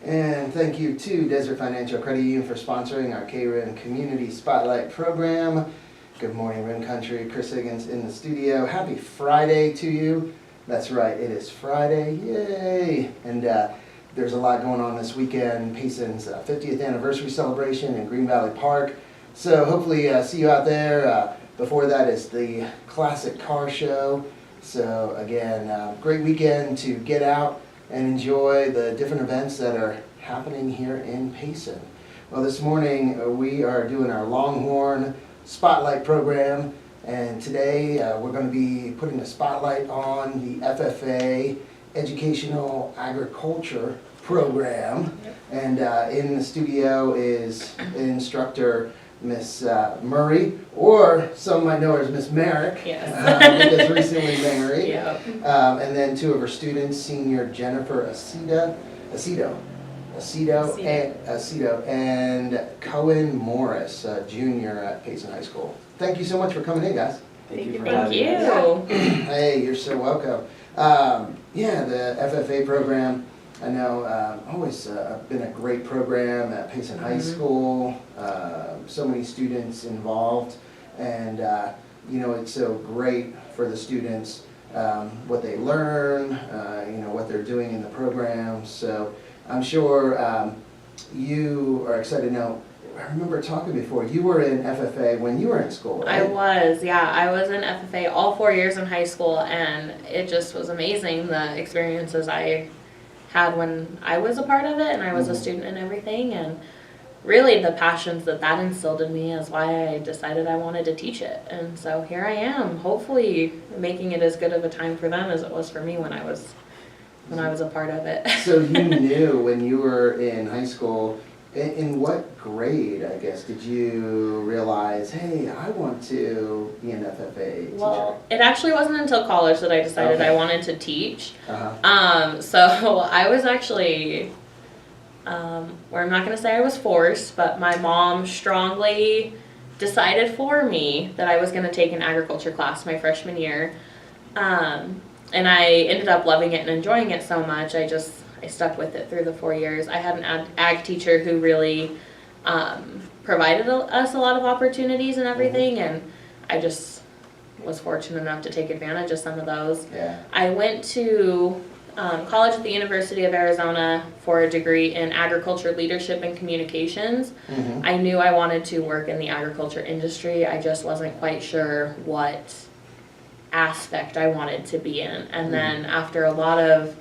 And thank you to Desert Financial Credit Union for sponsoring our KRIM Community Spotlight program. Good morning, Rim Country. Chris Higgins in the studio. Happy Friday to you. That's right, it is Friday. Yay! And there's a lot going on this weekend. Payson's 50th anniversary celebration in Green Valley Park. So hopefully see you out there. Before that is the classic car show. So again, great weekend to get out and enjoy the different events that are happening here in Payson. Well, this morning we are doing our Longhorn Spotlight program, and today we're going to be putting a spotlight on the FFA Educational Agriculture program. And in the studio is instructor Miss Murray, or some might know her as Miss Merrick, because recently married. Yep. And then two of her students, senior Jennifer Acedo, and Cohen Morris, junior at Payson High School. Thank you so much for coming in, guys. Thank you. Hey, you're so welcome. Yeah, the FFA program, I know, always been a great program at Payson High School. So many students involved, and you know, it's so great for the students what they learn, you know, what they're doing in the program. So I'm sure you are excited now. I remember talking before, you were in FFA when you were in school, right? I was in FFA all 4 years in high school, and it just was amazing, the experiences I had when I was a part of it and I was a student and everything, and really the passions that instilled in me is why I decided I wanted to teach it. And so here I am, hopefully making it as good of a time for them as it was for me when I was a part of it. So you knew when you were in high school, in what grade, I guess, did you realize, hey, I want to be an FFA teacher? Well, it actually wasn't until college that I decided I wanted to teach. So I was actually, where I'm not going to say I was forced, but my mom strongly decided for me that I was going to take an agriculture class my freshman year. And I ended up loving it and enjoying it so much, I stuck with it through the 4 years. I had an ag teacher who really provided us a lot of opportunities and everything, and I just was fortunate enough to take advantage of some of those. Yeah. I went to college at the University of Arizona for a degree in agriculture leadership and communications. I knew I wanted to work in the agriculture industry. I just wasn't quite sure what aspect I wanted to be in. And then after a lot of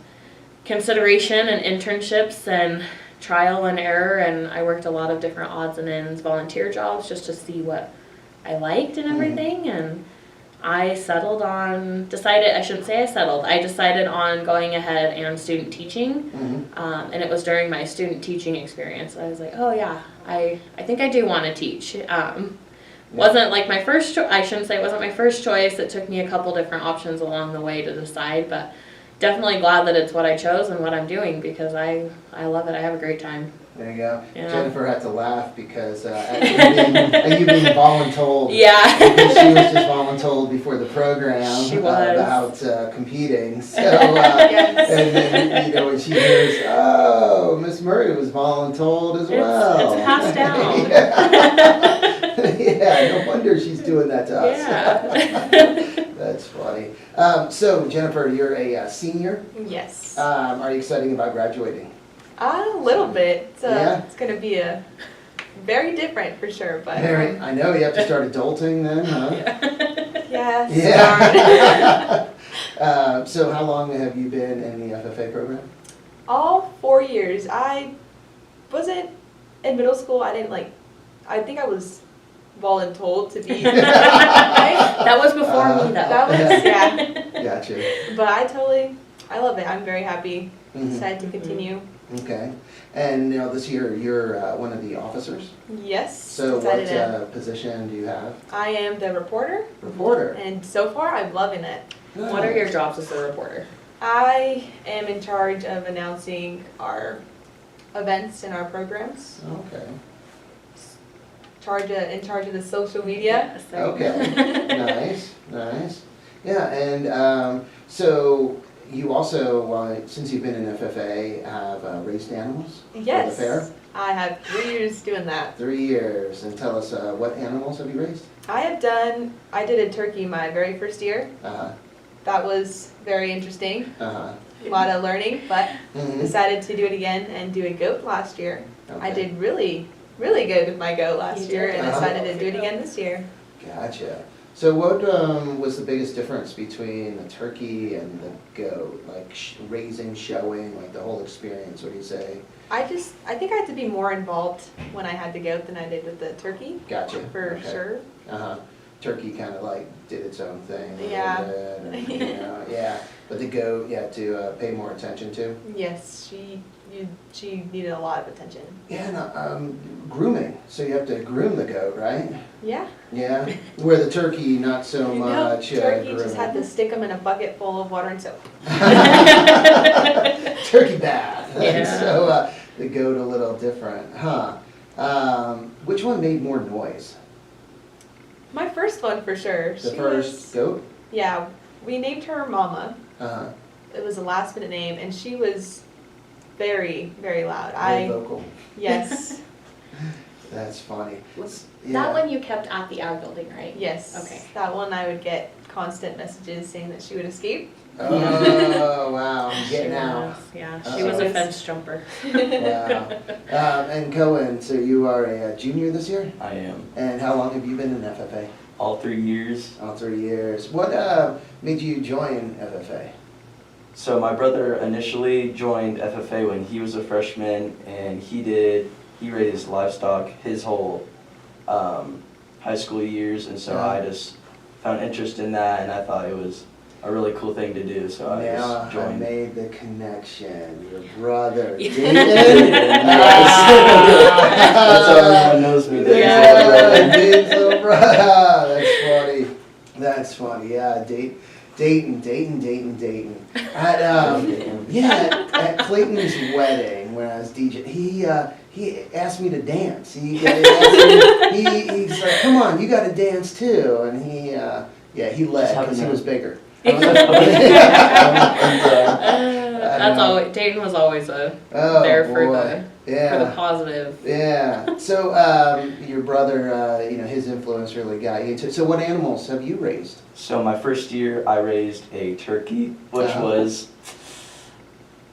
consideration and internships and trial and error, and I worked a lot of different odds and ends volunteer jobs just to see what I liked and everything, and I decided on going ahead and student teaching, and it was during my student teaching experience I was like, oh yeah, I think I do want to teach. Wasn't like my first I shouldn't say it wasn't my first choice. It took me a couple different options along the way to decide, but definitely glad that it's what I chose and what I'm doing, because I love it. I have a great time. There you go. Yeah. Jennifer had to laugh because at you being voluntold. Yeah. Because she was just voluntold before the program She was. About competing. So, and then, you know, when she hears, oh, Miss Murray was voluntold as well. It's passed down. Yeah, no wonder she's doing that to us. Yeah. That's funny. So, Jennifer, you're a senior. Yes. Are you excited about graduating? A little bit. Yeah. It's going to be very different for sure. But I know you have to start adulting then, huh? yes. Yeah. So how long have you been in the FFA program? All 4 years. I wasn't in middle school. I think I was voluntold to be. That was before me though. That was, Gotcha. But I love it. I'm very happy. Decided to continue. Okay. And now this year you're one of the officers? Yes. So what position do you have? I am the reporter. Reporter. And so far I'm loving it. Nice. What are your jobs as a reporter? I am in charge of announcing our events and our programs. Okay. In charge of the social media. Okay. Nice. Yeah, and so you also, since you've been in FFA, have raised animals? Yes. For the fair? I have 3 years doing that. 3 years. And tell us, what animals have you raised? I did a turkey my very first year. Uh-huh. That was very interesting. Uh-huh. A lot of learning, but Mhm. decided to do it again and do a goat last year. I Okay. did really, really good with my goat last You year did. and decided to do it again this year. Gotcha. So what was the biggest difference between the turkey and the goat? Like raising, showing, like the whole experience, what do you say? I think I had to be more involved when I had the goat than I did with the turkey, Gotcha. for Okay. sure. Uh-huh. Turkey kind of like did its own thing. A Yeah. little bit, and, you know, yeah. But the goat, you had to pay more attention to. Yes, she needed a lot of attention. Yeah, and, grooming. So you have to groom the goat, right? Yeah. Yeah. Where the turkey, not so much. Turkey just grooming. had to stick them in a bucket full of water and soap. Turkey bath. Yeah. So the goat a little different, huh? Which one made more noise? My first one for sure. The first goat? Yeah, we named her Mama. Uh-huh. It was a last minute name, and she was very, very loud. Very vocal. Yes, That's funny. Was Yeah. that one you kept at the ag building, right? yes. Okay. That one I would get constant messages saying that she would escape. Oh, wow, I'm She getting out. was, yeah, Uh-oh. she was a fence jumper. Wow. And Cohen, so you are a junior this year? I am. And how long have you been in FFA? All 3 years. All 3 years. What made you join FFA? So my brother initially joined FFA when he was a freshman, and he raised livestock his whole high school years, and so I just found interest in that, and I thought it was a really cool thing to do, so I Now just I joined. made the connection. Your brother, Yeah. David. That's how everyone knows me. David's Yeah. little brother. Dave's little brother. That's funny. That's funny. Yeah, Dayton. At Clayton's wedding when I was DJ, he asked me to dance. He's like, "Come on, you got to dance too," and he led because he was bigger. That's always, Dayton was always there for the positive. Yeah. So your brother, his influence really got you into it. So what animals have you raised? So my first year I raised a turkey, which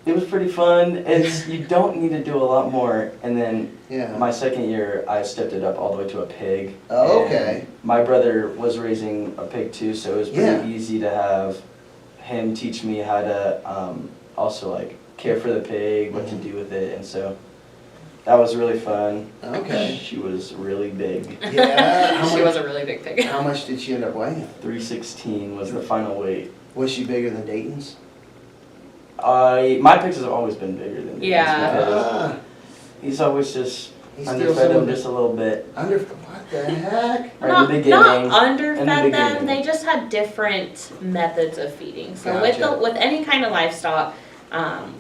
it was pretty fun. You don't need to do a lot more, and then my second year I stepped it up all the way to a pig. Oh, okay. And my brother was raising a pig too, so it was pretty easy to have him teach me how to also like care for the pig, what to do with it, and so that was really fun. Okay. She was really big. Yeah. She was a really big pig. How much did she end up weighing? 316 was the final weight. Was she bigger than Dayton's? My pigs have always been bigger than these Yeah. because he's always just He steals underfed some them of just a little bit. what the heck? Right in the beginning. Not underfed in the them, beginning. they just had different methods of feeding. So Gotcha. with any kind of livestock,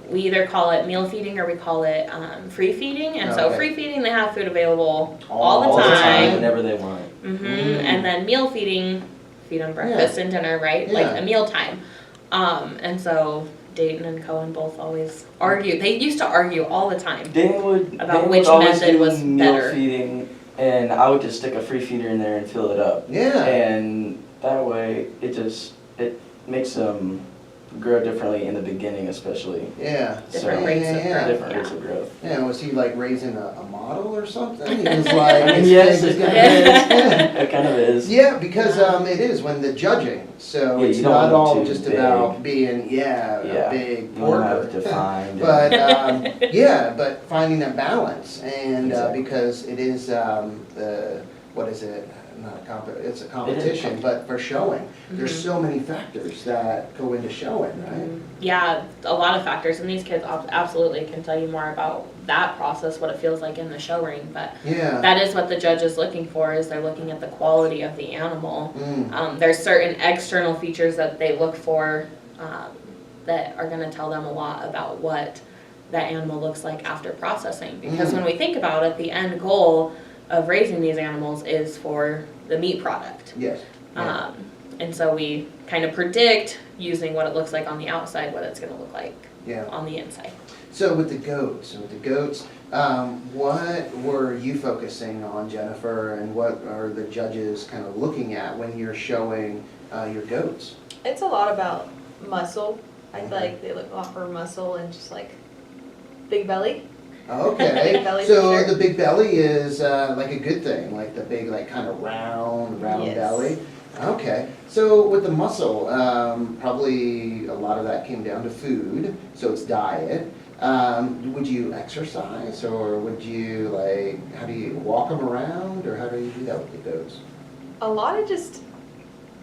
we either call it meal feeding or we call it free feeding. And so Okay. free feeding, they have food available all the All the time, time. whenever they want. And then meal feeding, feed them breakfast and dinner, right? Yeah. Like a meal time. And so Dayton and Cohen both always argue. They used to argue all the time. About which always method do was meal better. feeding, and I would just stick a free feeder in there and fill it up. Yeah. And that way, it makes them grow differently in the beginning, especially. Yeah. Different So, rates of growth. Different rates of growth. Yeah, was he like raising a model or something? He was like, I mean, his yes, pig is it- gonna It kind of is. Yeah, because it is when the judging. So Yeah, it's you don't not want them all too just big. about being a Yeah. big You want to have porker. defined. But but finding that balance, and Exactly. because it is what is it? Not it's a competition, but for showing. There's so many factors that go into showing, right? Yeah, a lot of factors, and these kids absolutely can tell you more about that process, what it feels like in the show ring. But Yeah. that is what the judge is looking for, is they're looking at the quality of the animal. Mm. There's certain external features that they look for that are going to tell them a lot about what that animal looks like after processing. Because when we think about it, the end goal of raising these animals is for the meat product. Yes. Yeah. And so we kind of predict using what it looks like on the outside, what it's going to look like Yeah. on the inside. So with the goats, what were you focusing on, Jennifer, and what are the judges kind of looking at when you're showing your goats? It's a lot about muscle. I feel Okay. like they look a lot for muscle and just like big belly. Okay, Big belly, so for sure. the big belly is like a good thing, like the big, like kind of round Yes. belly. Okay, so with the muscle, probably a lot of that came down to food, so it's diet. Would you exercise, or would you like, how do you walk them around, or how do you do that with the goats? A lot of just,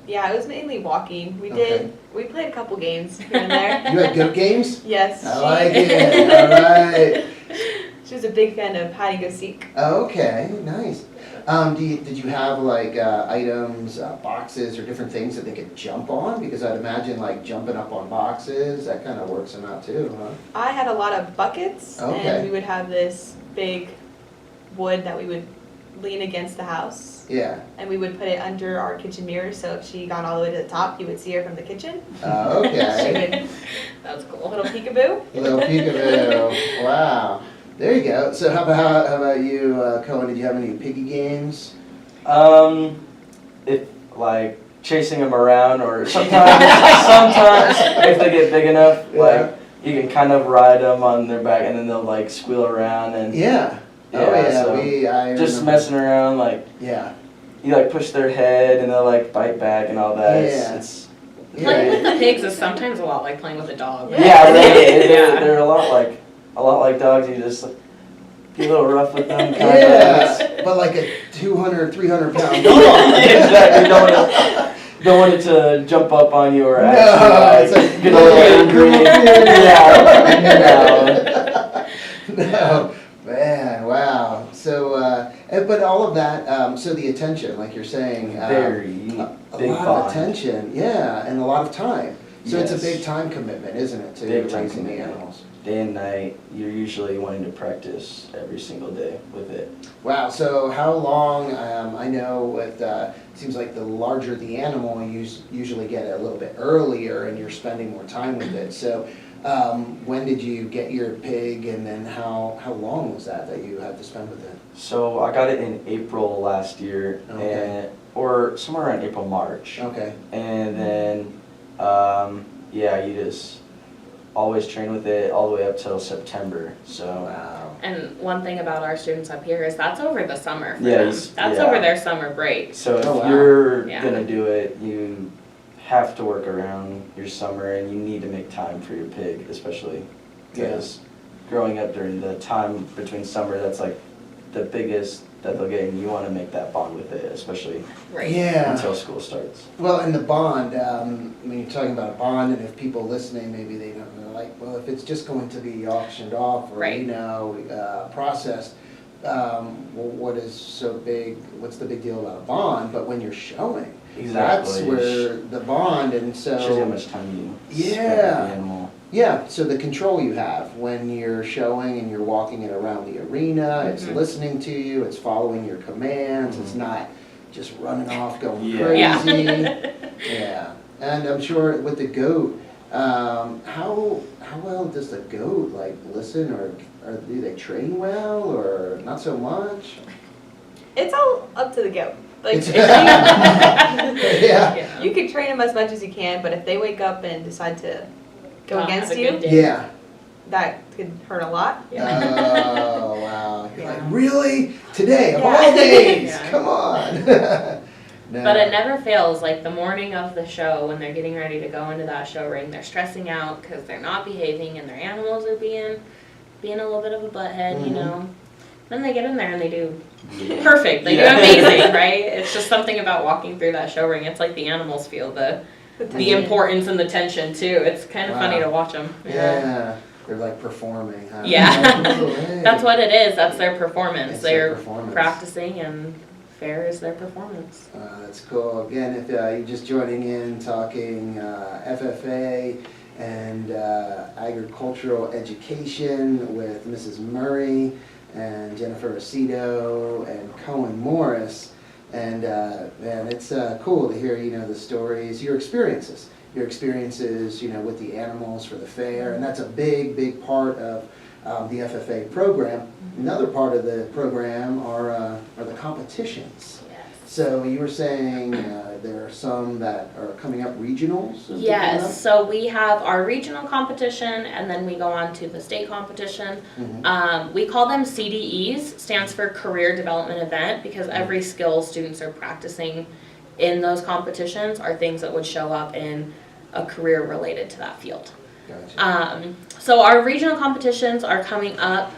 yeah, it was mainly walking. Okay. We played a couple games here and there. You had goat games? Yes. I like it, all right. She was a big fan of hide and go seek. Okay, nice. Did you have like items, boxes, or different things that they could jump on? Because I'd imagine like jumping up on boxes, that kind of works them out too, huh? I had a lot of buckets, Okay. and we would have this big wood that we would lean against the house, Yeah. and we would put it under our kitchen mirror, so if she got all the way to the top, you would see her from the kitchen. Okay. That's A cool. little peekaboo. Little peekaboo. Wow. There you go. So how about you, Cohen? Did you have any piggy games? If like chasing them around, or sometimes if they get big enough, Yeah. like you can kind of ride them on their back, and then they'll like squeal around and Yeah. Oh Yeah, yeah. so I just remember. messing around. Like Yeah. you like push their head, and they'll like bite back and all that. Yeah. It's Playing with Yeah. the pigs is sometimes a lot like playing with a dog. Yeah. really, Yeah. they're a lot like dogs. You just be a little rough with them. Kind of. Yeah. But like a 200, 300 pound dog. Exactly. Don't want it to jump up on you or No, actually it's like, get a little angry. Yeah. No, man, wow. So, but all of that, so the attention, like you're saying, Very a big lot bond. of attention, yeah, and a lot of time. So it's a Yes. big time commitment, isn't it, to Big time raising the commitment. animals? Day and night, you're usually wanting to practice every single day with it. Wow, so how long, I know with, seems like the larger the animal, you usually get it a little bit earlier and you're spending more time with it. So when did you get your pig, and then how long was that you had to spend with it? So I got it in April last year, Okay. or somewhere around April, March. Okay, And then, yeah, you just always train with it all the way up till September. So wow. And one thing about our students up here is that's over the summer for Yeah, them. he's- That's yeah. over their summer break. So if Oh, wow. you're Yeah. gonna do it, you have to work around your summer, and you need to make time for your pig, especially because growing up during the time between summer, that's like the biggest that they'll get, and you want to make that bond with it, especially Right. Yeah. until school starts. Well, and the bond, when you're talking about a bond, and if people listening, maybe they don't know, like, well, if it's just going to be auctioned off or, Right. processed, well, what is so big, what's the big deal about a bond? But when you're showing, that's Exactly. where the bond, and Shows you how so, much time you spend with Yeah. the animal. yeah, so the control you have when you're showing and you're walking it around the arena, it's Mhm. listening to you, it's following your commands, it's Mhm. not just running off, going Yeah. crazy. Yeah. Yeah, and I'm sure with the goat, how well does the goat like listen, or do they train well, or not so much? It's all up to the goat. Like, It's- if Yeah, you can train them as much as you can, but if they wake up and decide to go Not against have a you, good day. yeah. that could hurt a lot. Oh wow! You're like, Yeah. really? Today of Yeah. all days? Yeah. Come on. No. But it never fails, like the morning of the show when they're getting ready to go into that show ring, they're stressing out because they're not behaving and their animals are being a little bit of a butthead, you Mhm. know. Then they get in there and they do Yeah. perfect, they Yeah. do amazing, right? It's just something about walking through that show ring. It's like the animals feel the tension. importance and the tension too. It's kind of funny Wow. to watch them. Yeah, they're like performing. Huh? Yeah. Oh, hey. That's what it is. That's their performance. It's their They're performance. practicing and fair is their performance. That's cool. Again, if you're just joining in, talking FFA and Agricultural Education with Mrs. Murray and Jennifer Acedo and Cohen Morris. And man, it's cool to hear, the stories, your experiences, with the animals for the fair, and that's a big, big part of the FFA program. Another part of the program are the competitions. Yes. So you were saying there are some that are coming up, regionals? Yes, so we have our regional competition, and then we go on to the state competition. We call them CDEs, stands for Career Development Event, because every skill students are practicing in those competitions are things that would show up in a career related to that field. Gotcha. So our regional competitions are coming up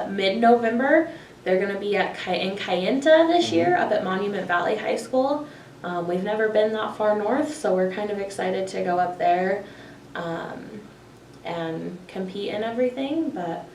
mid-November. They're going to be in Kayenta this year, up at Monument Valley High School. We've never been that far north, so we're kind of excited to go up there and compete in everything, but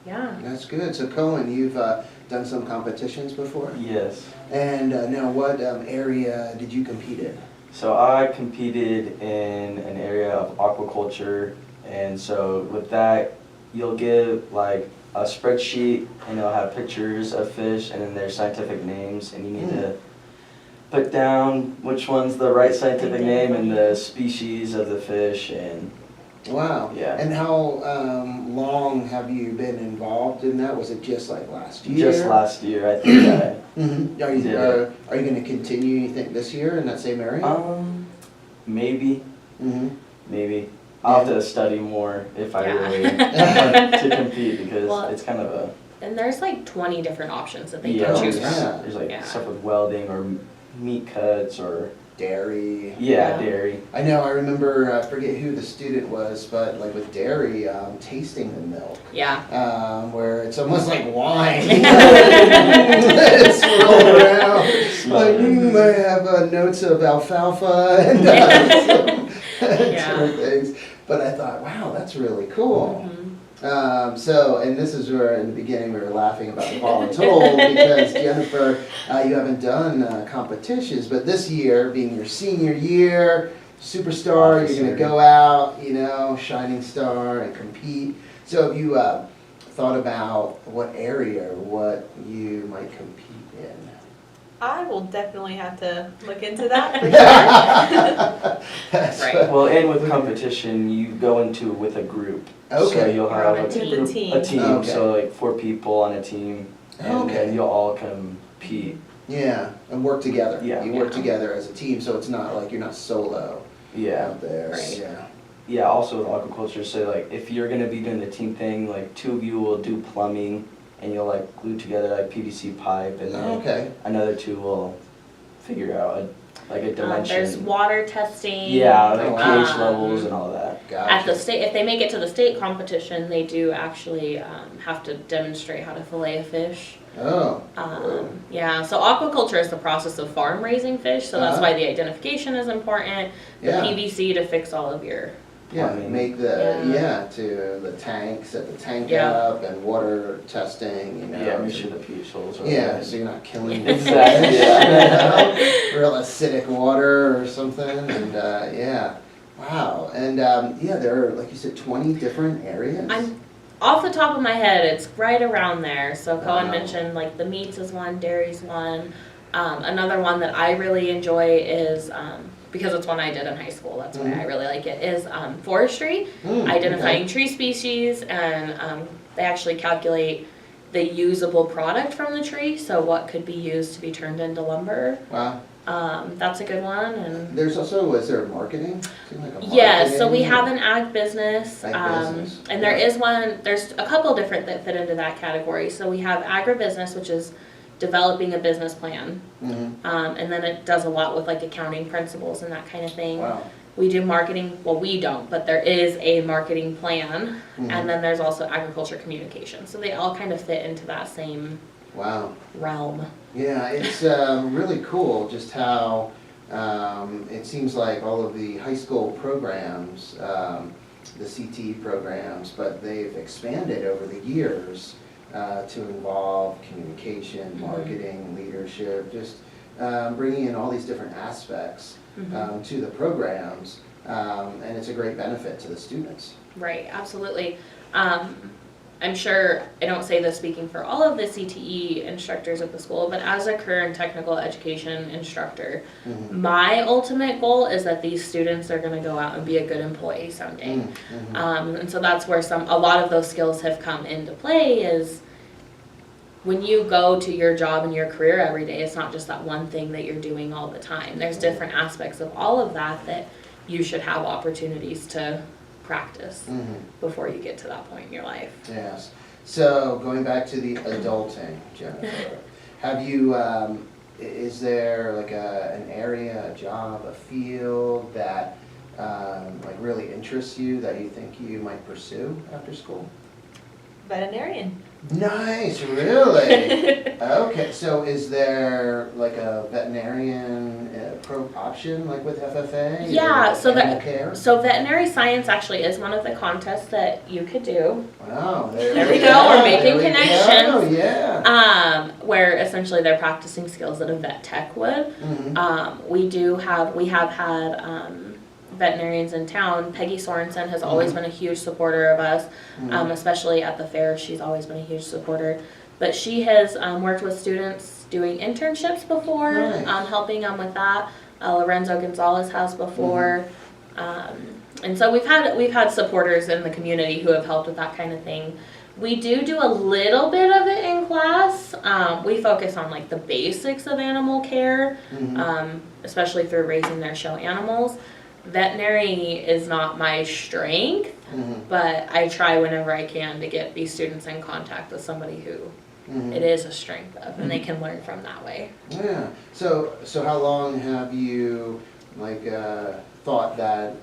yeah. That's good. So Cohen, you've done some competitions before? Yes. And now what area did you compete in? So I competed in an area of aquaculture, and so with that, you'll give like a spreadsheet, and it'll have pictures of fish and then their scientific names, and you need to put down which one's the right scientific name and the species of the fish. And Wow. Yeah. And how long have you been involved in that? Was it just like last year? Just last year, I think. Are you going to continue, you think, this year in that same area? Maybe. Maybe. Yeah. I'll have to study more if I really want to compete, because Well, it's kind of a... And there's like 20 different options that they Yeah, can choose from. yeah. There's like Yeah. stuff with welding or meat cuts or... Dairy. Yeah. Dairy. I know, I remember, I forget who the student was, but like with dairy, tasting the milk. Yeah. Where it's almost like wine. It's rolled around. Like, I have notes of alfalfa and different things. But I thought, wow, that's really cool. And this is where in the beginning we were laughing about the voluntold, because Jennifer, you haven't done competitions, but this year, being your senior year, superstar, you're going to go out, shining star and compete. So have you thought about what area or what you might compete in? I will definitely have to look into that for sure. Right. Well, and with competition, you go into with a group. Okay. So you'll have You're on a team. a team. Okay. So like 4 people on a team, and then you'll all compete. Yeah, and work together. Yeah. You work together as a team, so it's not like you're not solo out there. Right. Yeah. Yeah, also with aquaculture, so like if you're gonna be doing the team thing, like 2 of you will do plumbing, and you'll like glue together like PVC pipe, and then another 2 will figure out a dimension. There's water testing. Yeah, like pH levels and all that. Gotcha. At the state, if they make it to the state competition, they do actually have to demonstrate how to fillet a fish. Oh. Yeah, so aquaculture is the process of farm raising fish, so that's why the identification is important. The PVC to fix all of your... Yeah, make the, to the tank, set the tank up, and water testing, Yeah, make sure the pH levels are right. So you're not killing the Exactly, fish, real acidic water or something, and wow. And there are, like you said, 20 different areas? Off the top of my head, it's right around there. So Cohen mentioned like the meats is one, dairy's one. Another one that I really enjoy is, because it's one I did in high school, that's why I really like it, is forestry, identifying tree species, and they actually calculate the usable product from the tree, so what could be used to be turned into lumber. Wow. That's a good one. And there's also, is there marketing? Yes, so we have an ag business, business. And there's a couple different that fit into that category. So we have agribusiness, which is developing a business plan, and then it does a lot with like accounting principles and that kind of thing. Wow. We do marketing, well we don't, but there is a marketing plan, and then there's also agriculture communication. So they all kind of fit into that same realm. Yeah, it's really cool just how it seems like all of the high school programs, the CT programs, but they've expanded over the years to involve communication, marketing, leadership, just bringing in all these different aspects to the programs, and it's a great benefit to the students. Right, absolutely. I'm sure I don't say this speaking for all of the CTE instructors at the school, but as a career and technical education instructor, my ultimate goal is that these students are going to go out and be a good employee someday. And so that's where a lot of those skills have come into play. Is when you go to your job and your career every day, it's not just that one thing that you're doing all the time. There's different aspects of all of that you should have opportunities to practice before you get to that point in your life. Yes. So going back to the adulting, Jennifer, have you, is there like an area, a job, a field that like really interests you that you think you might pursue after school? Veterinarian. Nice, really? Okay, so is there like a veterinarian option like with FFA? Yeah, care? so veterinary science actually is one of the contests that you could do. Wow, There we go, we're making connections. Oh, yeah. Where essentially they're practicing skills that a vet tech would. We have had veterinarians in town. Peggy Sorensen has always been a huge supporter of us, especially at the fair. She's always been a huge supporter. But she has worked with students doing internships before, Nice. helping them with that. Lorenzo Gonzalez has before. And so we've had supporters in the community who have helped with that kind of thing. We do a little bit of it in class. We focus on like the basics of animal care, especially through raising their show animals. Veterinary is not my strength, but I try whenever I can to get these students in contact with somebody who it is a strength of, and they can learn from that way. Yeah. So how long have you like thought that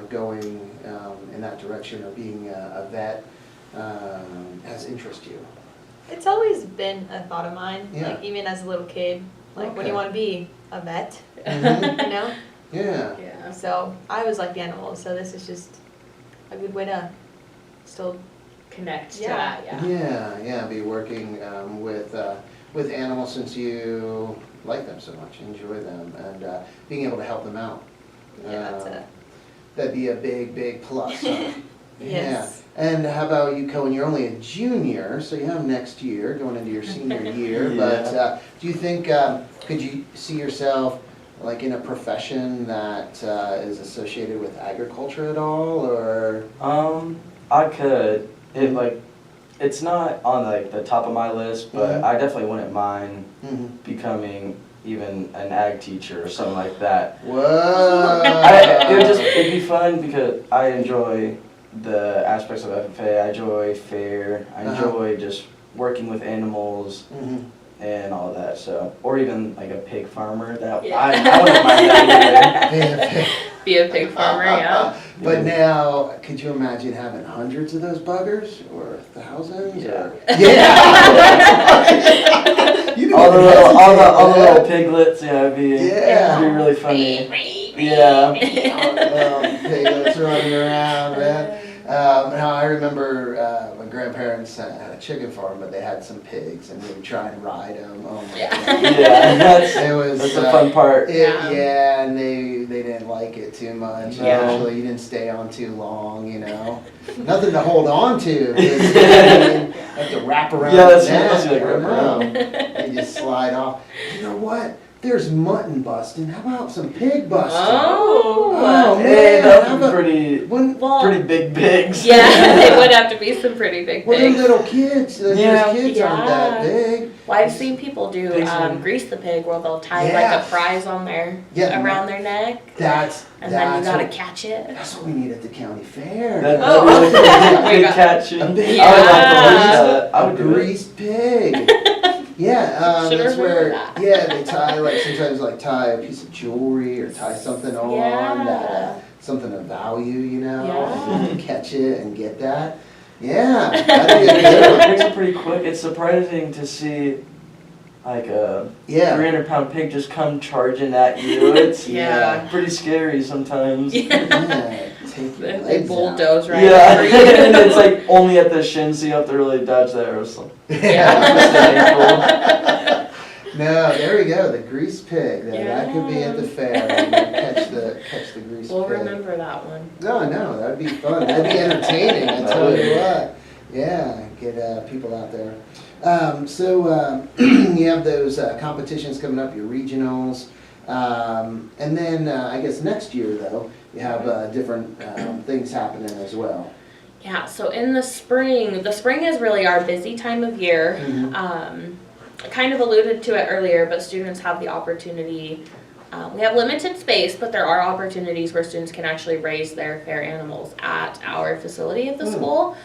going in that direction of being a vet has interested you? It's always been a thought of mine. Yeah. Like even as a little kid, like when Okay. you want to be a vet, Yeah. Yeah. So I always like the animals. So this is just a good way to still Connect to Yeah. that, Yeah. Be working with animals since you like them so much, enjoy them, and being able to help them out. that's it. That'd be a big plus. Huh? Yes. Yeah. And how about you, Cohen? You're only a junior, so you have next year going into your senior year. Yeah. But do you think could you see yourself like in a profession that is associated with agriculture at all, or? I could. It's not on like the top of my list, but I definitely wouldn't mind becoming even an ag teacher or something like that. Whoa! It'd be fun because I enjoy the aspects of FFA. I enjoy fair. I enjoy just working with animals and all that. So, or even like a pig farmer. That I wouldn't mind that either. Be a pig farmer, yeah. But now, could you imagine having hundreds of those buggers, or thousands? Yeah. Or? Yeah. You all the didn't little piglets. Yeah, it'd be really funny. Yeah. Piglets running around, man. Now I remember my grandparents had a chicken farm, but they had some pigs, and we would try and ride them. Oh my God. Yeah, that's the fun part. And they didn't like it too much. Yeah. Usually you didn't stay on too long, Nothing to hold on to. You have to wrap around Yeah, the that's neck. like wrap around. You just slide off. You know what? There's mutton busting. How about some pig busting? Oh, man. Hey, How that would about- be pretty big pigs. Yeah, they would have to be some pretty big Well, they're pigs. little kids. Those kids aren't that big. Well, I've seen people do grease the pig where they'll tie like a prize on around their neck. And then you gotta catch it. That's what we need at the county fair. That'd be really big catching. A big I would do it. greased pig. Yeah, Should've that's where. remembered that. They tie sometimes tie a piece of jewelry or tie something on that something of value, Yeah. and catch it and get that. Yeah, that'd be a good one. Pigs are pretty quick. It's surprising to see like a 300-pound pig just come charging at you. It's pretty scary sometimes. Yeah, take your They legs bulldoze right Yeah, over you. and it's like only at the shin, so you have to really dodge that or something. No, there we go. The grease pig. That could be at the fair. Catch the grease We'll pig. remember that one. No, that'd be fun. That'd be entertaining. I tell you what. Yeah, get people out there. So you have those competitions coming up, your regionals. And then I guess next year, though, you have different things happening as well. Yeah, so in the spring is really our busy time of year. I kind of alluded to it earlier, but students have the opportunity. We have limited space, but there are opportunities where students can actually raise their fair animals at our facility at the school.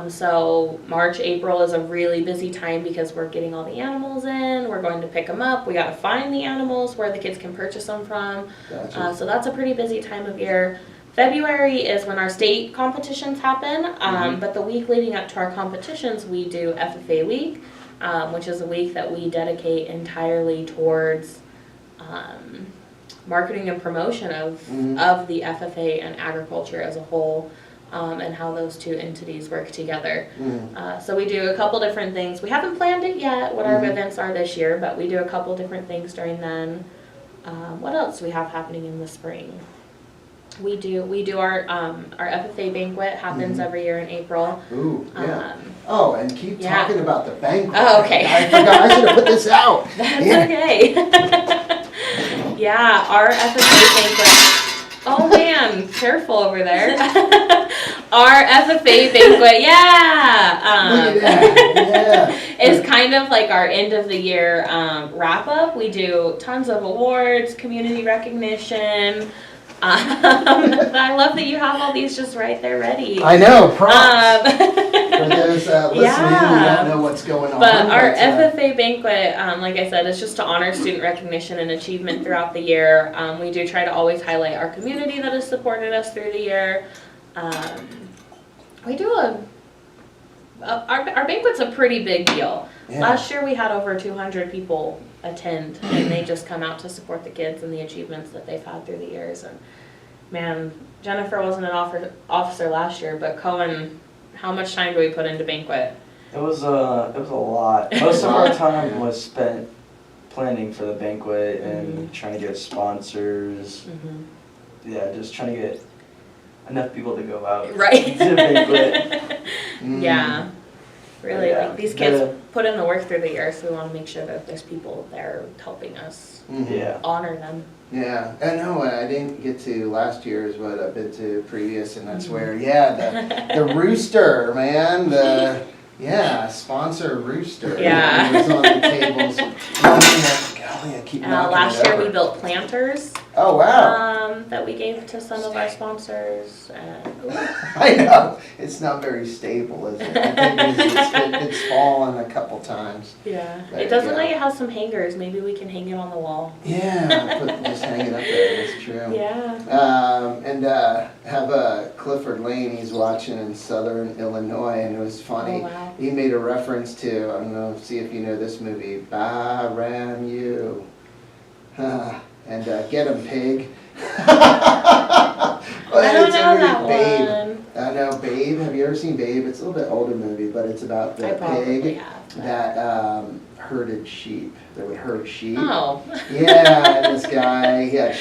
So March, April is a really busy time because we're getting all the animals in, we're going to pick them up, we gotta find the animals where the kids can purchase them from. Gotcha. So that's a pretty busy time of year. February is when our state competitions happen, but the week leading up to our competitions, we do FFA week, which is a week that we dedicate entirely towards marketing and promotion of the FFA and agriculture as a whole, and how those two entities work together. So we do a couple different things. We haven't planned it yet, what our events are this year, but we do a couple different things during then. What else do we have happening in the spring? We do our FFA banquet happens every year in April. Ooh, yeah. And keep talking about the banquet. Oh, okay. I forgot, I should have put this out. That's okay. Yeah, our FFA banquet. Oh man, careful over there. Our FFA banquet, yeah. Look at that, It's kind of like our end of the year wrap up. We do tons of awards, community recognition. I love that you have all these just right there ready. I know, props. For those listening who don't know what's going on. But our FFA banquet, like I said, is just to honor student recognition and achievement throughout the year. We do try to always highlight our community that has supported us through the year. We do our banquet's a pretty big deal. Yeah. Last year we had over 200 people attend, and they just come out to support the kids and the achievements that they've had through the years. And man, Jennifer wasn't an officer last year, but Cohen, how much time do we put into banquet? It was a lot. Most of our time was spent planning for the banquet and trying to get sponsors. Yeah, just trying to get enough people to go out Right. to the banquet. Yeah. Really, Yeah. like these kids put in the work through the year, so we want to make sure that there's people there helping us Yeah. honor them. Yeah, I know. I didn't get to last year is what I've been to previous, and that's where the rooster, man, sponsor rooster. Yeah. It was on the tables. I keep knocking Last it year over. we built planters. Oh wow. That we gave to some of our sponsors. I know. It's not very stable, is it? I think it's fallen a couple times. Yeah. There It you doesn't go. like it has some hangers. Maybe we can hang it on the wall. Yeah, just hang it up there. That's true. Yeah. And have Clifford Lane, he's watching in southern Illinois, and it was funny. Oh, wow. He made a reference to, I don't know, see if you know this movie, Ram You. And Get 'em Pig. I don't know that Babe. one. I know Babe. Have you ever seen Babe? It's a little bit older movie, but it's about the I probably pig have. that herded sheep. That would herd sheep. Oh. Yeah, and this guy, he had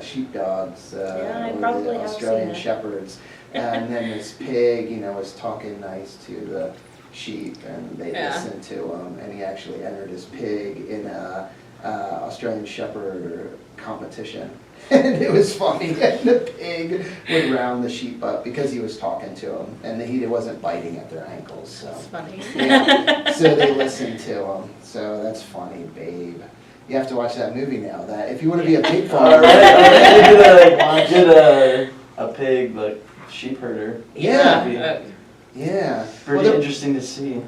sheepdogs, Yeah, I or probably the have Australian seen it. shepherds, and then this pig, was talking nice to the sheep, and they listened to him, and he actually entered his pig in a Australian shepherd competition, and it was funny. And the pig would round the sheep up because he was talking to him, and he wasn't biting at their ankles. So. That's funny. Yeah, so they listened to him. So that's funny, Babe. You have to watch that movie now. That if you want to be a pig farmer, Alright, get a pig, like sheep herder. Yeah. Yeah. Pretty interesting to see.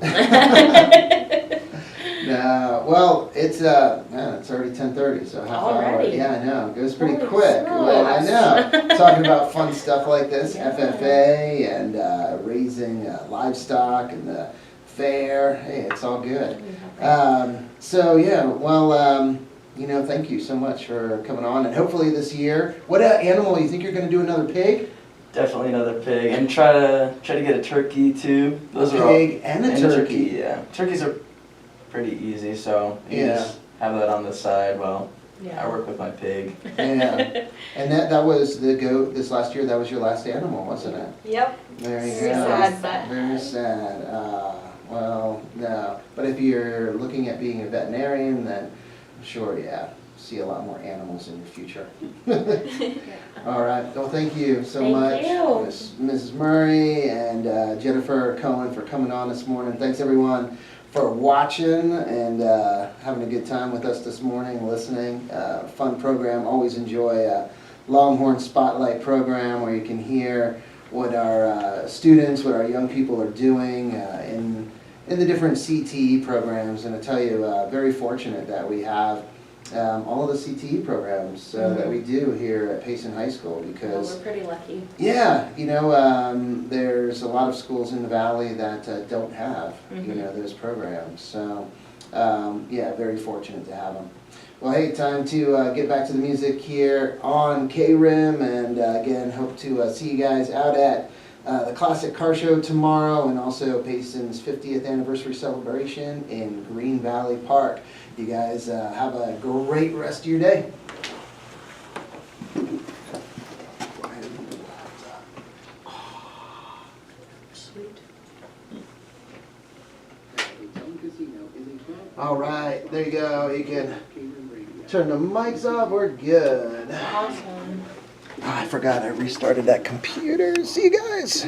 Well, it's already 10:30, so half hour. Already? Yeah, I know. It goes pretty Holy quick. Well, I smokes. know. Talking about fun stuff like this, Yeah. FFA and raising livestock and the fair. Hey, it's all good. So yeah, well, thank you so much for coming on, and hopefully this year, what animal you think you're going to do? Another pig? Definitely another pig, and try to get a turkey too. Those are all, Pig and a turkey. Yeah, turkeys are pretty easy, so you Yeah. just have that on the side. Well, Yeah. I work with my pig. Yeah. And that was the goat this last year, that was your last animal, wasn't it? Yep. There you Very go. sad, but- Very sad. Well, no. But if you're looking at being a veterinarian, then I'm sure, yeah, see a lot more animals in your future. All right. Well, thank you so Thank much, you. Mrs. Murray and Jennifer Cohen for coming on this morning. Thanks everyone for watching and having a good time with us this morning, listening. Fun program. Always enjoy Longhorn Spotlight program where you can hear what our students, what our young people are doing in the different CTE programs. And I tell you, very fortunate that we have all of the CTE programs that we do here at Payson High School Well, because, we're pretty lucky. yeah, you know, there's a lot of schools in the valley that don't have, you know, those programs. So, yeah, very fortunate to have them. Well, hey, time to get back to the music here on KRIM, and again, hope to see you guys out at the Classic Car Show tomorrow, and also Payson's 50th anniversary celebration in Green Valley Park. You guys have a great rest of your day. Sweet. All right, there you go. You can turn the mics off. We're good. Awesome. I forgot I restarted that computer. See you guys.